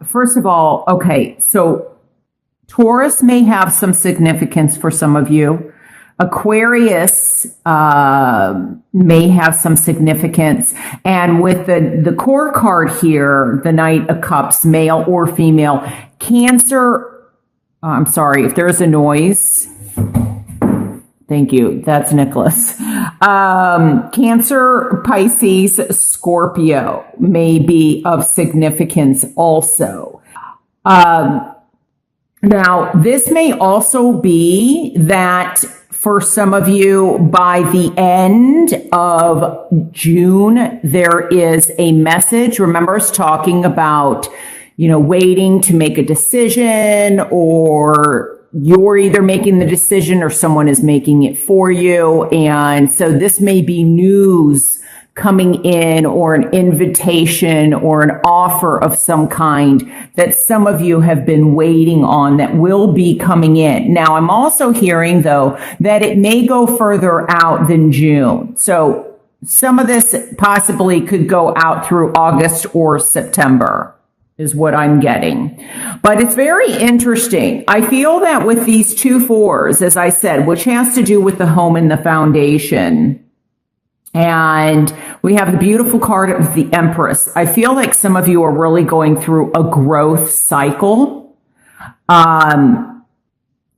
First of all, okay, so Taurus may have some significance for some of you. Aquarius may have some significance. And with the core card here, the Knight of Cups, male or female, Cancer, I'm sorry if there's a noise. Thank you. That's Nicholas. Cancer, Pisces, Scorpio may be of significance also. Now, this may also be that for some of you, by the end of June, there is a message. Remember us talking about, waiting to make a decision, or you're either making the decision or someone is making it for you. And so this may be news coming in, or an invitation or an offer of some kind that some of you have been waiting on that will be coming in. Now, I'm also hearing, though, that it may go further out than June. So some of this possibly could go out through August or September, is what I'm getting. But it's very interesting. I feel that with these 2 4s, as I said, which has to do with the home and the foundation, and we have the beautiful card of the Empress. I feel like some of you are really going through a growth cycle.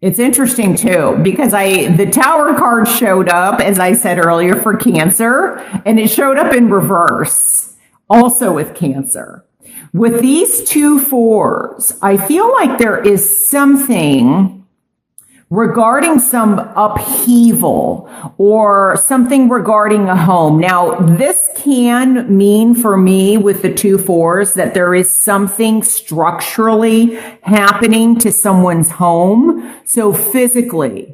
It's interesting too, because the Tower card showed up, as I said earlier, for Cancer, and it showed up in reverse, also with Cancer. With these 2 4s, I feel like there is something regarding some upheaval or something regarding a home. Now, this can mean for me with the 2 4s that there is something structurally happening to someone's home. So physically,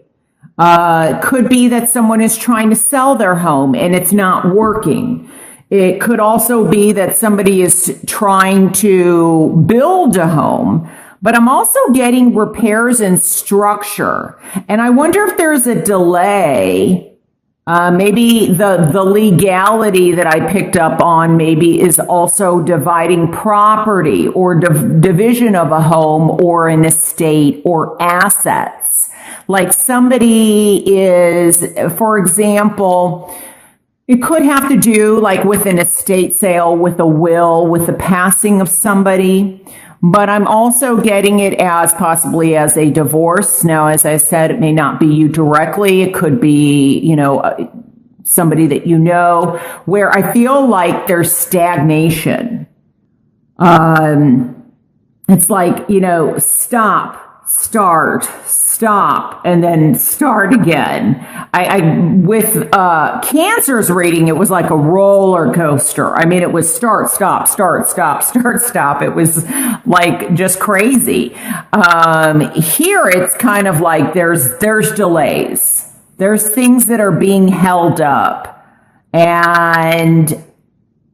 could be that someone is trying to sell their home and it's not working. It could also be that somebody is trying to build a home. But I'm also getting repairs and structure. And I wonder if there's a delay. Maybe the legality that I picked up on maybe is also dividing property or division of a home or an estate or assets. Like somebody is, for example, it could have to do like with an estate sale, with a will, with the passing of somebody. But I'm also getting it as possibly as a divorce. Now, as I said, it may not be you directly. It could be, somebody that where I feel like there's stagnation. It's like, stop, and then start again. With Cancer's reading, it was like a roller coaster. I mean, it was start, stop, start, stop, start, stop. It was like just crazy. Here, it's kind of like there's delays. There's things that are being held up, and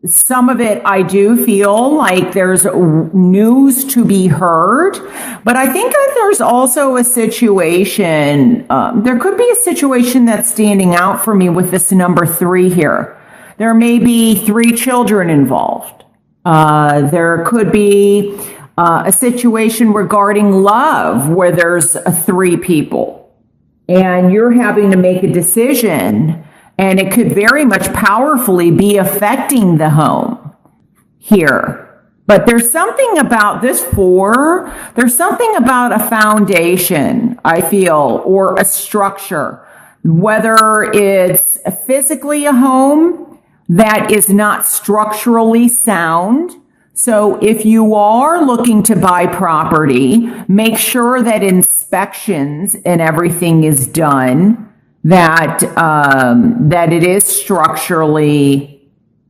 some of it, I do feel like there's news to be heard, but I think that there's also a situation, there could be a situation that's standing out for me with this number 3 here. There may be 3 children involved. There could be a situation regarding love where there's 3 people and you're having to make a decision. And it could very much powerfully be affecting the home here. But there's something about this 4, there's something about a foundation, I feel, or a structure, whether it's physically a home that is not structurally sound. So if you are looking to buy property, make sure that inspections and everything is done, that it is structurally,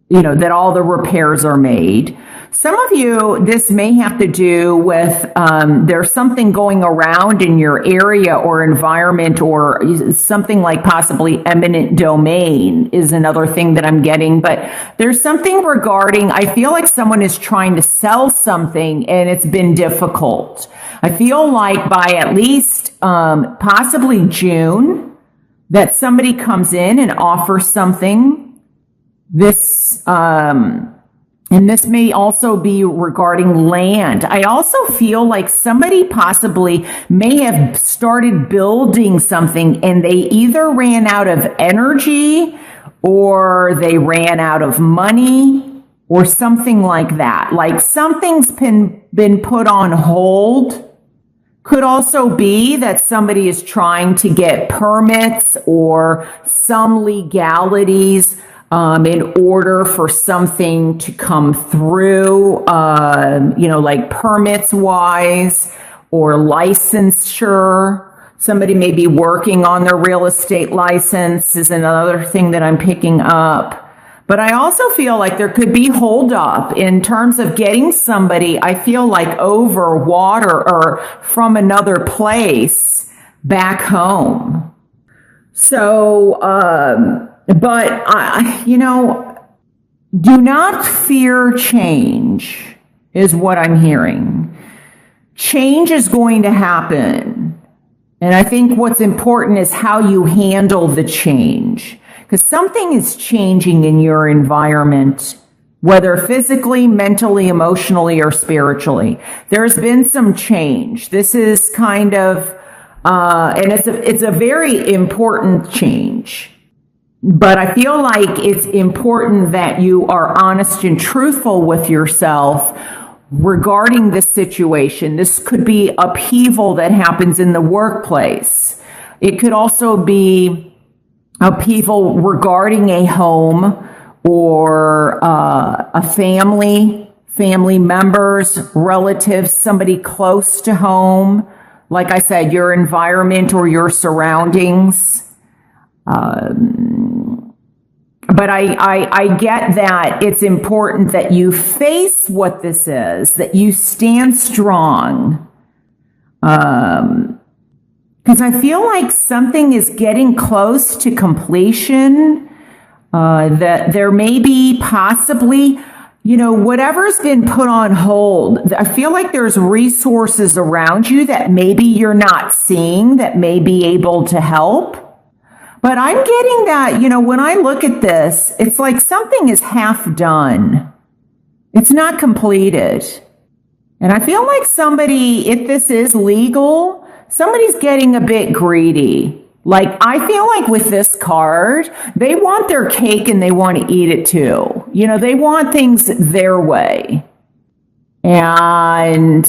that all the repairs are made. Some of you, this may have to do with there's something going around in your area or environment, or something like possibly eminent domain is another thing that I'm getting. But there's something regarding, I feel like someone is trying to sell something and it's been difficult. I feel like by at least possibly June, that somebody comes in and offers something. This And this may also be regarding land. I also feel like somebody possibly may have started building something and they either ran out of energy or they ran out of money or something like that. Like something's been put on hold. Could also be that somebody is trying to get permits or some legalities in order for something to come through, like permits wise or licensure. Somebody may be working on their real estate license is another thing that I'm picking up. But I also feel like there could be holdup in terms of getting somebody, I feel like over water or from another place back home. So, do not fear change is what I'm hearing. Change is going to happen. And I think what's important is how you handle the change. Because something is changing in your environment, whether physically, mentally, emotionally, or spiritually. There's been some change. This is kind of, and it's a very important change. But I feel like it's important that you are honest and truthful with yourself regarding this situation. This could be upheaval that happens in the workplace. It could also be upheaval regarding a home or a family members, relatives, somebody close to home. Like I said, your environment or your surroundings. But I get that it's important that you face what this is, that you stand strong. Because I feel like something is getting close to completion, that there may be possibly, whatever's been put on hold. I feel like there's resources around you that maybe you're not seeing that may be able to help. But I'm getting that, when I look at this, it's like something is half done. It's not completed. And I feel like somebody, if this is legal, somebody's getting a bit greedy. Like, I feel like with this card, they want their cake and they want to eat it too. They want things their way. And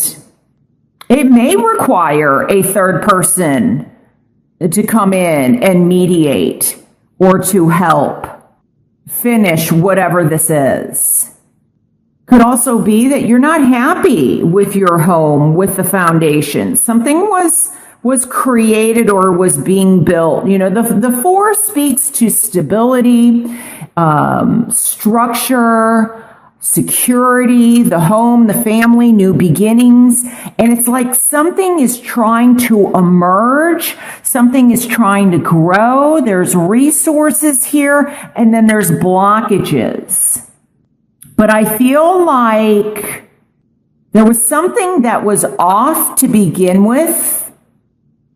it may require a third person to come in and mediate or to help finish whatever this is. Could also be that you're not happy with your home, with the foundation. Something was created or was being built. The 4 speaks to stability, structure, security, the home, the family, new beginnings. And it's like something is trying to emerge. Something is trying to grow. There's resources here, and then there's blockages. But I feel like there was something that was off to begin with.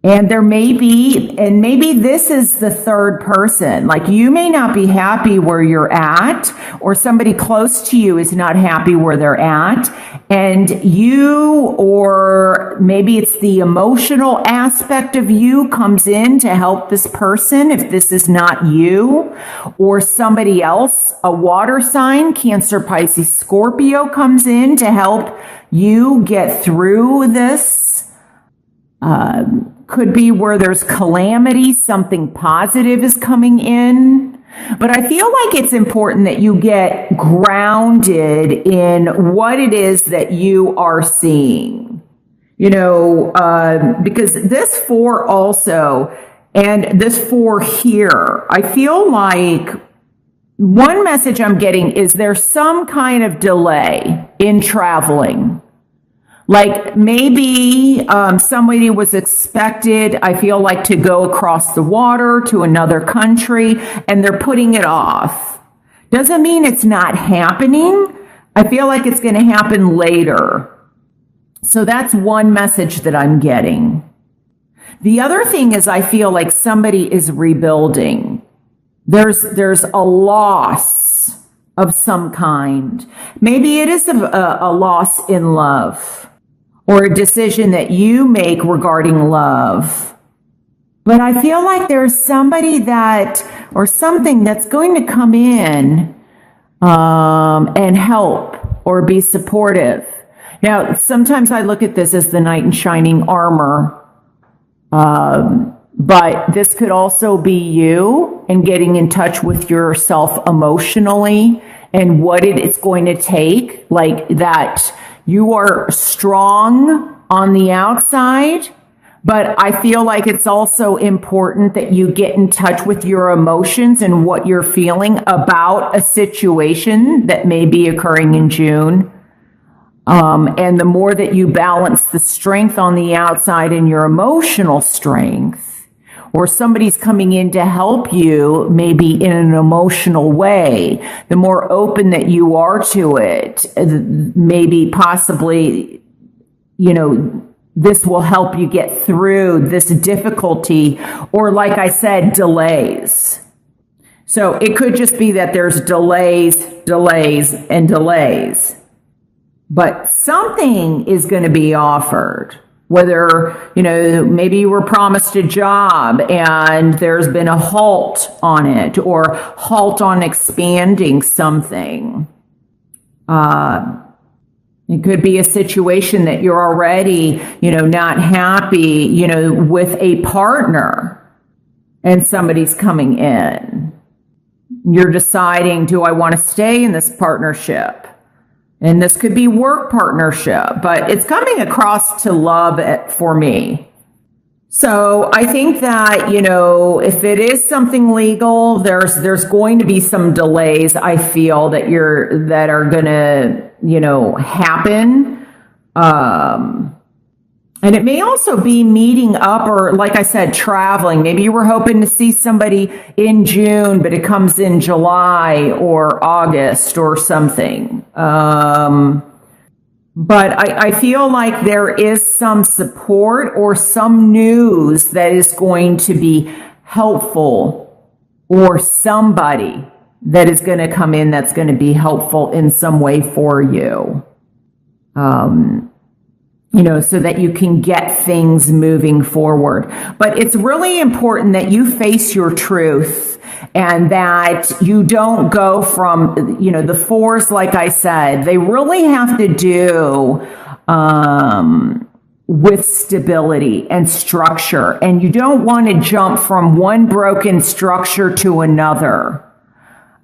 And there may be, and maybe this is the third person. Like, you may not be happy where you're at, or somebody close to you is not happy where they're at. And you, or maybe it's the emotional aspect of you, comes in to help this person if this is not you, or somebody else, a water sign, Cancer, Pisces, Scorpio, comes in to help you get through this. Could be where there's calamity, something positive is coming in. But I feel like it's important that you get grounded in what it is that you are seeing. Because this 4 also, and this 4 here, I feel like one message I'm getting is there's some kind of delay in traveling. Like maybe somebody was expected, I feel like, to go across the water to another country, and they're putting it off. Doesn't mean it's not happening. I feel like it's going to happen later. So that's one message that I'm getting. The other thing is I feel like somebody is rebuilding. There's a loss of some kind. Maybe it is a loss in love or a decision that you make regarding love. But I feel like there's somebody or something that's going to come in and help or be supportive. Now, sometimes I look at this as the knight in shining armor. But this could also be you and getting in touch with yourself emotionally and what it is going to take, like that you are strong on the outside, but I feel like it's also important that you get in touch with your emotions and what you're feeling about a situation that may be occurring in June. And the more that you balance the strength on the outside and your emotional strength, or somebody's coming in to help you, maybe in an emotional way, the more open that you are to it, maybe possibly, this will help you get through this difficulty, or like I said, delays. So it could just be that there's delays, and delays. But something is going to be offered. Whether, maybe you were promised a job and there's been a halt on it, or halt on expanding something. It could be a situation that you're already, not happy, with a partner and somebody's coming in. You're deciding, do I want to stay in this partnership? And this could be work partnership, but it's coming across to love for me. So I think that, if it is something legal, there's going to be some delays, I feel, that are going to, happen. And it may also be meeting up, or like I said, traveling. Maybe you were hoping to see somebody in June, but it comes in July or August or something. But I feel like there is some support or some news that is going to be helpful, or somebody that is going to come in that's going to be helpful in some way for you. So that you can get things moving forward. But it's really important that you face your truth, and that you don't go from, the fours, like I said, they really have to do with stability and structure. And you don't want to jump from one broken structure to another.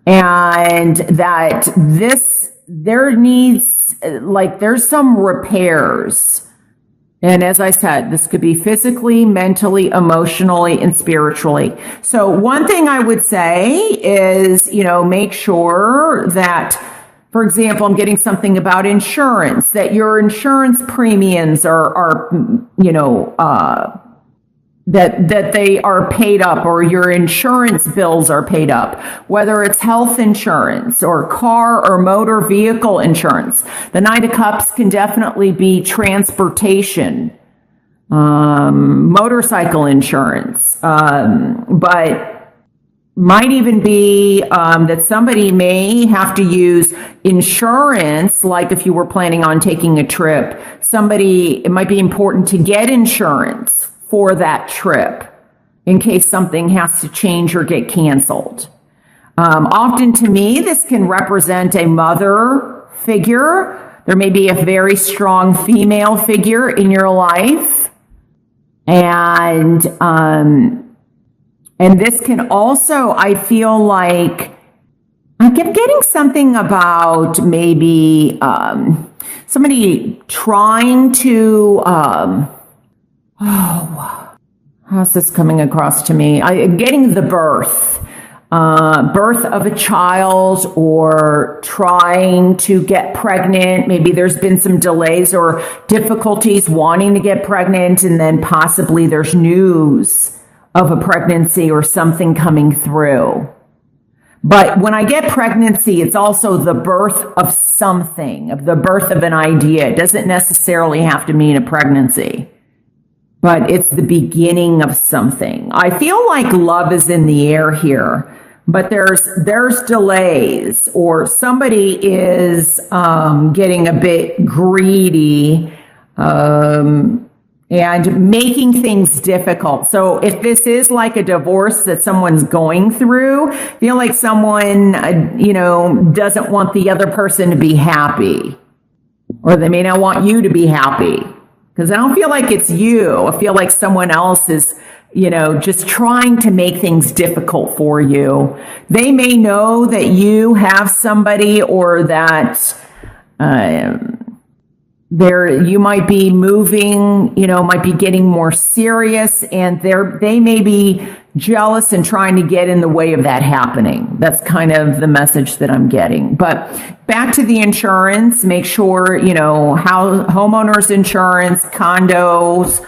And that there's some repairs. And as I said, this could be physically, mentally, emotionally, and spiritually. So one thing I would say is, make sure that, for example, I'm getting something about insurance, that your insurance premiums are that they are paid up, or your insurance bills are paid up, whether it's health insurance or car or motor vehicle insurance. The Knight of Cups can definitely be transportation, motorcycle insurance, but might even be that somebody may have to use insurance, like if you were planning on taking a trip. It might be important to get insurance for that trip in case something has to change or get canceled. Often to me, this can represent a mother figure. There may be a very strong female figure in your life. And this can also, I feel like, I kept getting something about maybe somebody trying to, how's this coming across to me? Getting the birth of a child, or trying to get pregnant. Maybe there's been some delays or difficulties wanting to get pregnant, and then possibly there's news of a pregnancy or something coming through. But when I get pregnancy, it's also the birth of something, of the birth of an idea. It doesn't necessarily have to mean a pregnancy, but it's the beginning of something. I feel like love is in the air here. but there's delays, or somebody is getting a bit greedy and making things difficult. So if this is like a divorce that someone's going through, feel like someone, doesn't want the other person to be happy, or they may not want you to be happy, because I don't feel like it's you. I feel like someone else is, just trying to make things difficult for you. They may know that you have somebody, or that, you might be moving, might be getting more serious, and they may be jealous and trying to get in the way of that happening. That's kind of the message that I'm getting. But back to the insurance, make sure, how homeowners insurance, condos,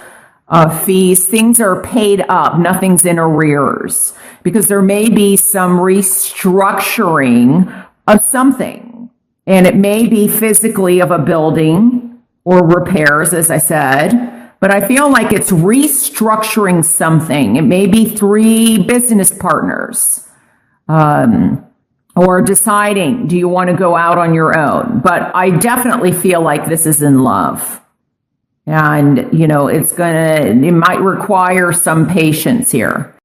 fees, things are paid up. Nothing's in arrears, because there may be some restructuring of something, and it may be physically of a building, or repairs, as I said, but I feel like it's restructuring something. It may be 3 business partners, or deciding, do you want to go out on your own? But I definitely feel like this is in love. And, it might require some patience here.